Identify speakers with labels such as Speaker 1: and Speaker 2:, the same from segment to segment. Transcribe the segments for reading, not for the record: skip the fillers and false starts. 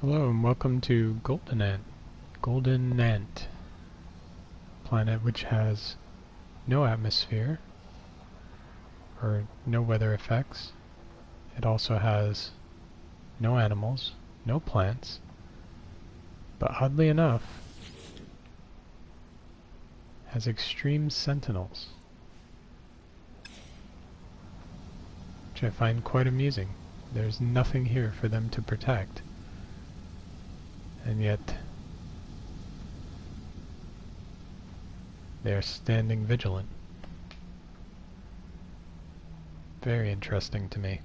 Speaker 1: Hello and welcome to Golden Ant, planet which has no atmosphere or no weather effects. It also has no animals, no plants, but oddly enough has extreme sentinels, which I find quite amusing. There's nothing here for them to protect, and yet they are standing vigilant. Very interesting to me.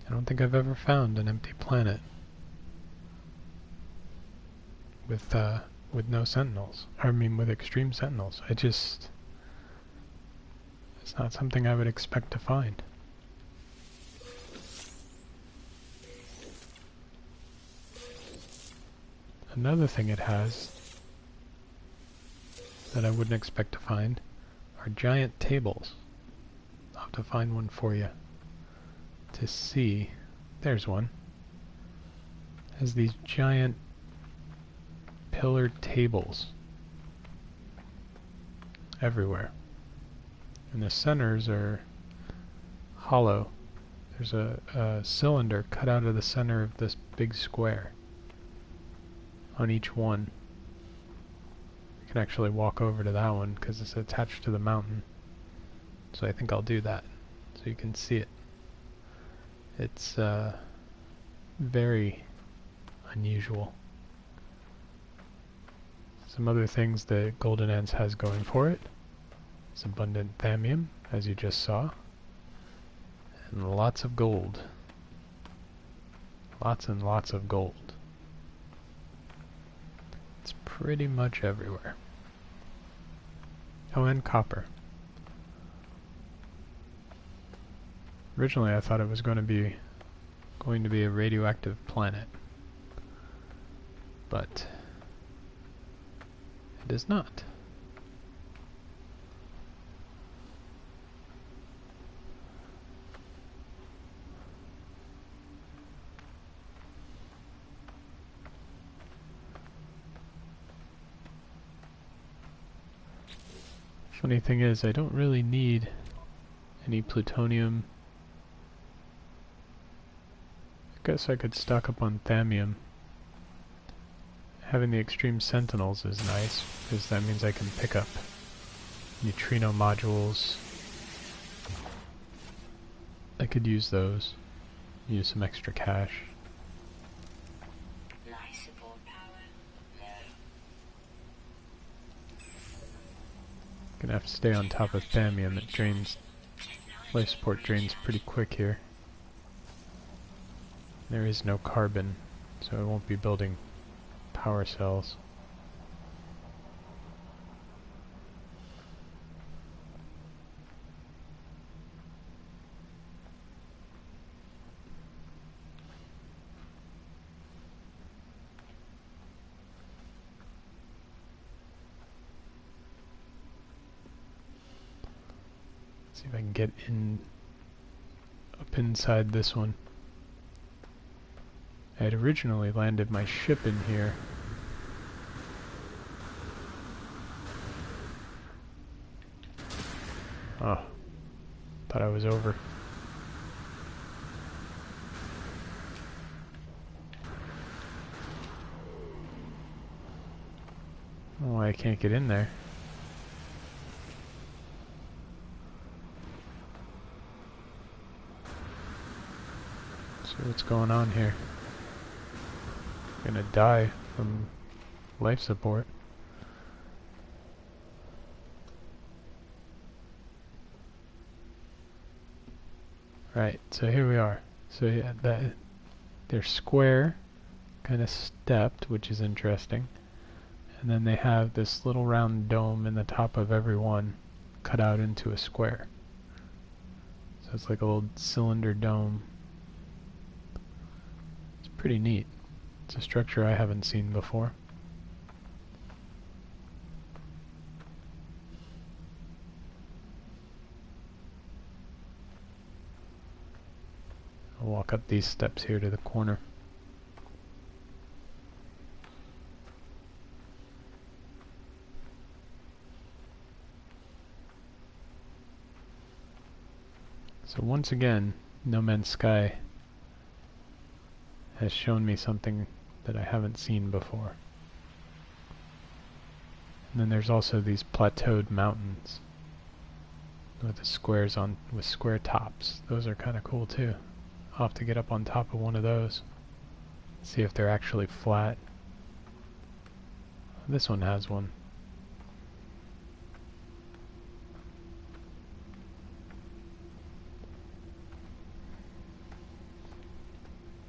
Speaker 1: I don't think I've ever found an empty planet with no sentinels. I mean, with extreme sentinels. It's not something I would expect to find. Another thing it has that I wouldn't expect to find are giant tables. I'll have to find one for you to see. There's one. It has these giant pillared tables everywhere. And the centers are hollow. There's a cylinder cut out of the center of this big square on each one. You can actually walk over to that one because it's attached to the mountain. So I think I'll do that so you can see it. It's very unusual. Some other things that Golden Ants has going for it. It's abundant thallium, as you just saw, and lots of gold. Lots and lots of gold. It's pretty much everywhere. Oh, and copper. Originally I thought it was going to be a radioactive planet, but it is not. Funny thing is, I don't really need any plutonium. I guess I could stock up on thallium. Having the extreme sentinels is nice, because that means I can pick up neutrino modules. I could use those. Use some extra cash. Gonna have to stay on top of thallium. It drains. Life support drains pretty quick here. There is no carbon, so I won't be building power cells. See if I can get in up inside this one. I had originally landed my ship in here. Oh, thought I was over. Oh, I can't get in there. See what's going on here. Gonna die from life support. Right, so here we are. So yeah, they're square, kind of stepped, which is interesting. And then they have this little round dome in the top of every one cut out into a square. So it's like a little cylinder dome. It's pretty neat. It's a structure I haven't seen before. I'll walk up these steps here to the corner. So once again, No Man's Sky has shown me something that I haven't seen before. And then there's also these plateaued mountains with the squares on with square tops. Those are kind of cool too. I'll have to get up on top of one of those, see if they're actually flat. This one has one.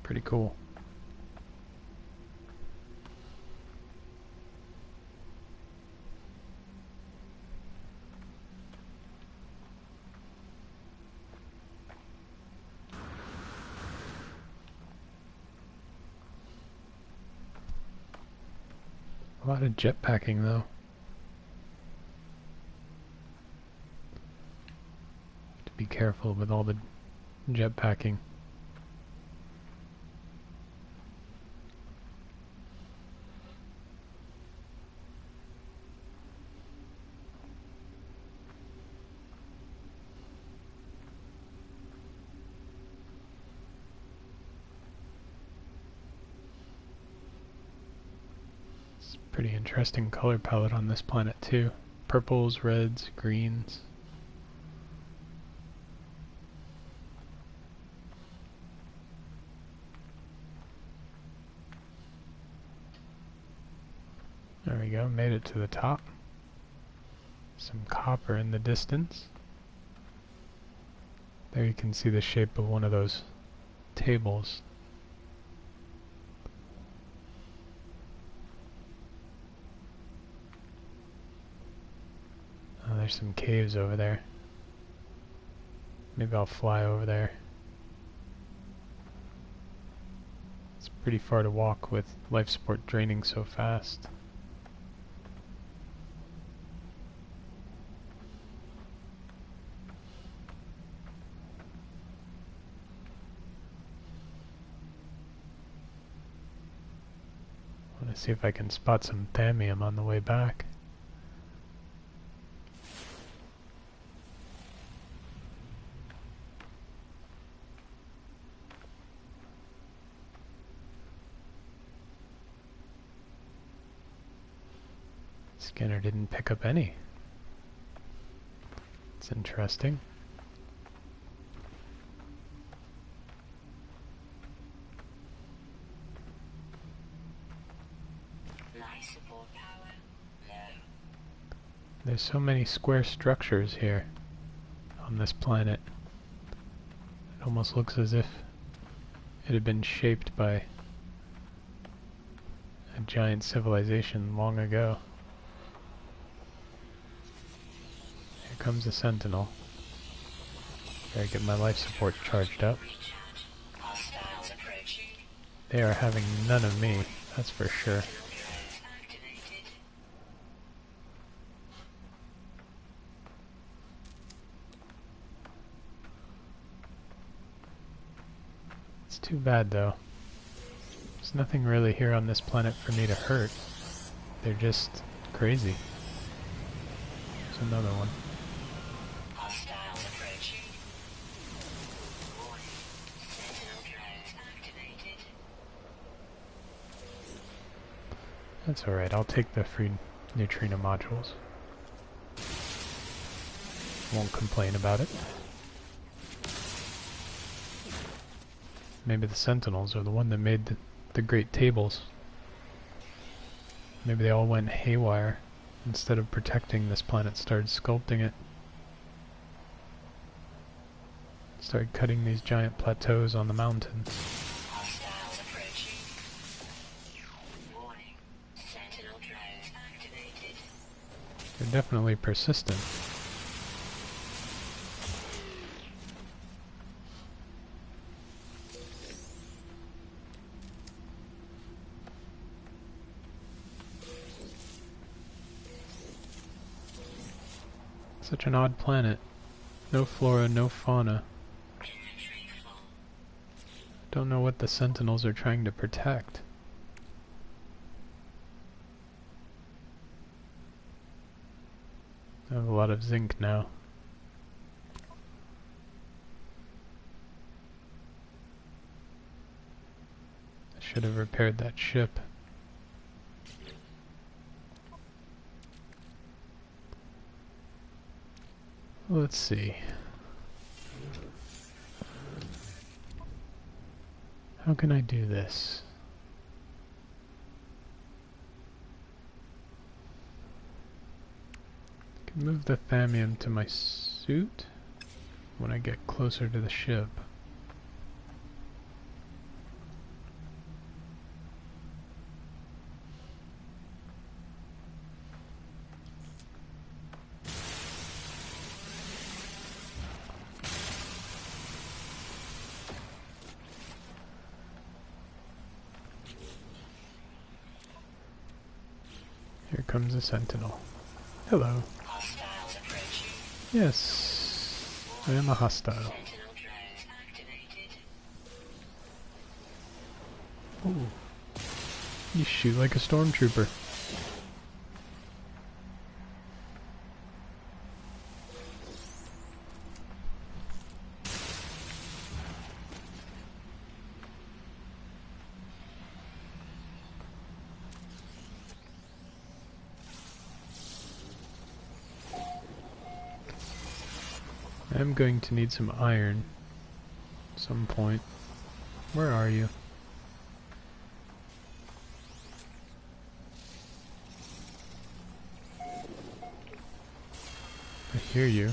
Speaker 1: Pretty cool. A lot of jetpacking though. To be careful with all the jetpacking. Pretty interesting color palette on this planet too. Purples, reds, greens. There we go, made it to the top. Some copper in the distance. There you can see the shape of one of those tables. There's some caves over there. Maybe I'll fly over there. It's pretty far to walk with life support draining so fast. I want to see if I can spot some thammium on the way back. Scanner didn't pick up any. It's interesting.
Speaker 2: Life support power low.
Speaker 1: There's so many square structures here on this planet. It almost looks as if it had been shaped by a giant civilization long ago. Here comes a sentinel. Better get my life support charged up.
Speaker 2: Hostiles approaching.
Speaker 1: They are having none of me, that's for sure.
Speaker 2: Activated.
Speaker 1: It's too bad though. There's nothing really here on this planet for me to hurt. They're just crazy. There's another one.
Speaker 2: Hostiles approaching. Warning. Sentinel drones activated.
Speaker 1: That's alright, I'll take the free neutrino modules. Won't complain about it. Maybe the sentinels are the one that made the great tables. Maybe they all went haywire. Instead of protecting this planet, started sculpting it. Started cutting these giant plateaus on the mountains.
Speaker 2: Hostiles approaching. Warning. Sentinel drones activated.
Speaker 1: They're definitely persistent. Such an odd planet. No flora, no fauna.
Speaker 2: Inventory full.
Speaker 1: Don't know what the sentinels are trying to protect. I have a lot of zinc now. I should have repaired that ship. Let's see. How can I do this? I can move the thamium to my suit when I get closer to the ship. Here comes a sentinel. Hello.
Speaker 2: Hostiles approaching.
Speaker 1: Yes, I am a hostile.
Speaker 2: Sentinel drones activated.
Speaker 1: Ooh. You shoot like a stormtrooper. I'm going to need some iron at some point. Where are you? I hear you.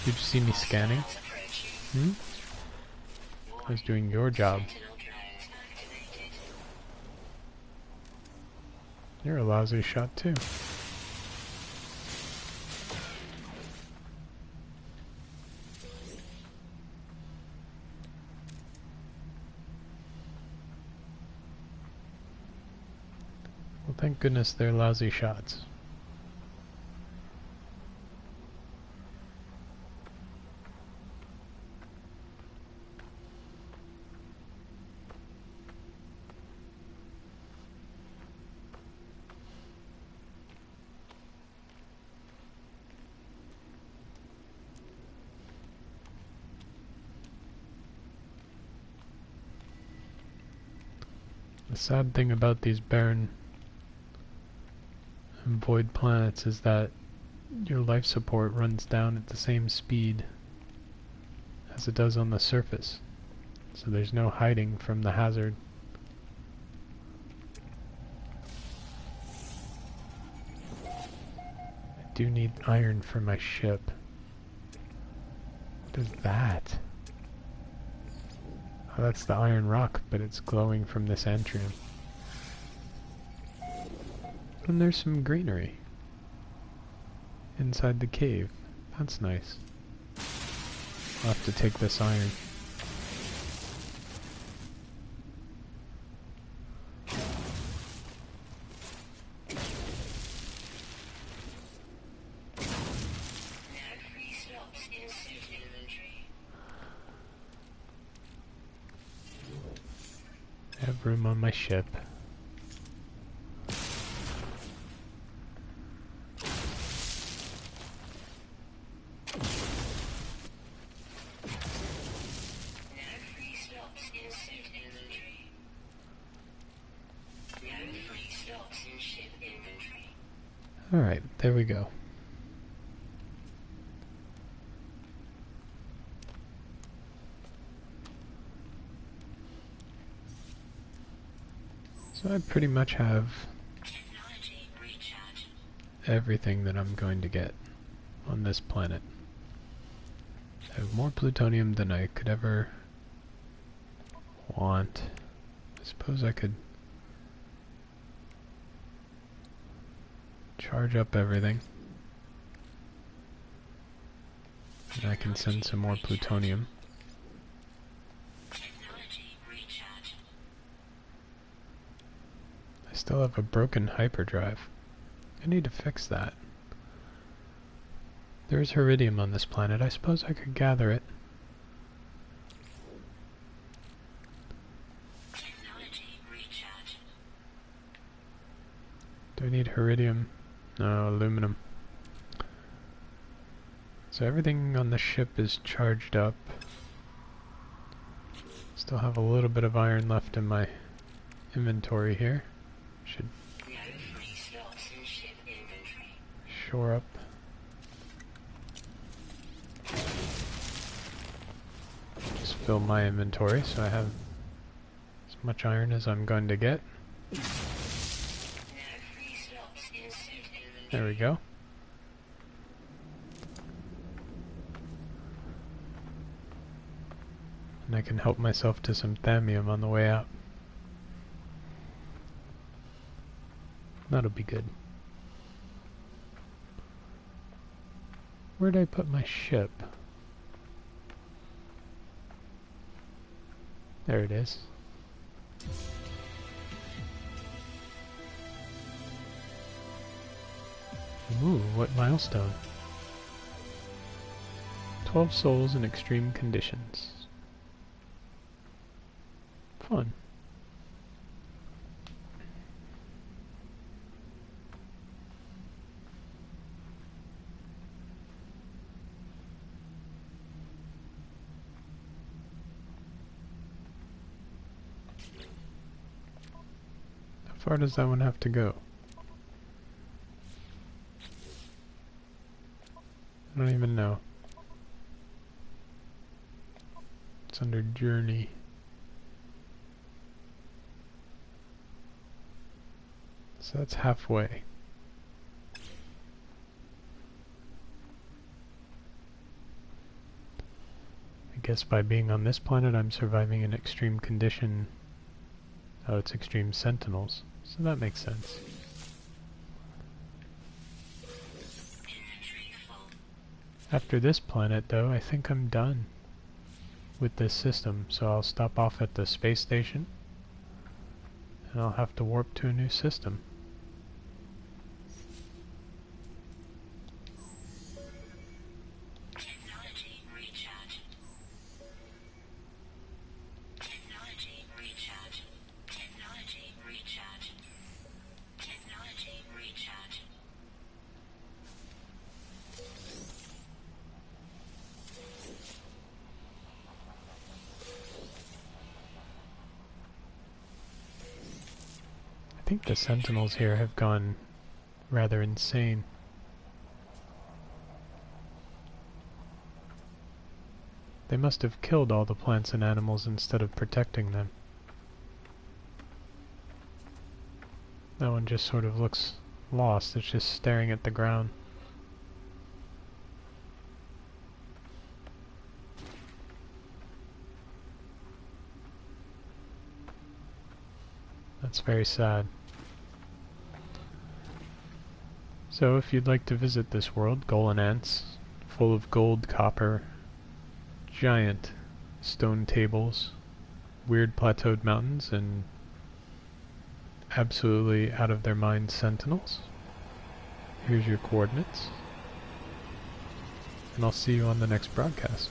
Speaker 1: Did you see me scanning?
Speaker 2: Hostiles approaching.
Speaker 1: I was doing your job.
Speaker 2: Sentinel drones activated.
Speaker 1: You're a lousy shot too. Well, thank goodness they're lousy shots. The sad thing about these barren and void planets is that your life support runs down at the same speed as it does on the surface. So there's no hiding from the hazard. I do need iron for my ship. What is that? Oh, that's the iron rock, but it's glowing from this antrium. And there's some greenery inside the cave. That's nice. I'll have to take this iron.
Speaker 2: No free slots in suit inventory.
Speaker 1: I have room on my ship.
Speaker 2: No free slots in suit inventory. No free slots in ship inventory.
Speaker 1: Alright, there we go. So I pretty much have
Speaker 2: Technology recharge.
Speaker 1: everything that I'm going to get on this planet. I have more plutonium than I could ever want. I suppose I could charge up everything. And I can send some more plutonium.
Speaker 2: Technology recharge.
Speaker 1: I still have a broken hyperdrive. I need to fix that. There's iridium on this planet. I suppose I could gather it. we need iridium. No, aluminum. So everything on the ship is charged up. Still have a little bit of iron left in my inventory here. Should
Speaker 2: No free slots in ship inventory.
Speaker 1: shore up. Just fill my inventory so I have as much iron as I'm going to get.
Speaker 2: No free slots in suit inventory.
Speaker 1: There we go. And I can help myself to some thallium on the way out. That'll be good. Where'd I put my ship? There it is. Ooh, what milestone? 12 souls in extreme conditions. Fun. How far does that one have to go? I don't even know. It's under journey. So that's halfway. I guess by being on this planet I'm surviving in extreme condition. Oh, it's extreme sentinels. So that makes sense.
Speaker 2: Inventory full.
Speaker 1: After this planet though, I think I'm done with this system. So I'll stop off at the space station. And I'll have to warp to a new system.
Speaker 2: Technology recharge. Technology recharge. Technology recharge. Technology recharge.
Speaker 1: I think the sentinels here have gone rather insane. They must have killed all the plants and animals instead of protecting them. That one just sort of looks lost. It's just staring at the ground. That's very sad. So if you'd like to visit this world, Gohalannants, full of gold, copper, giant stone tables, weird plateaued mountains, and absolutely out of their mind sentinels, here's your coordinates, and I'll see you on the next broadcast.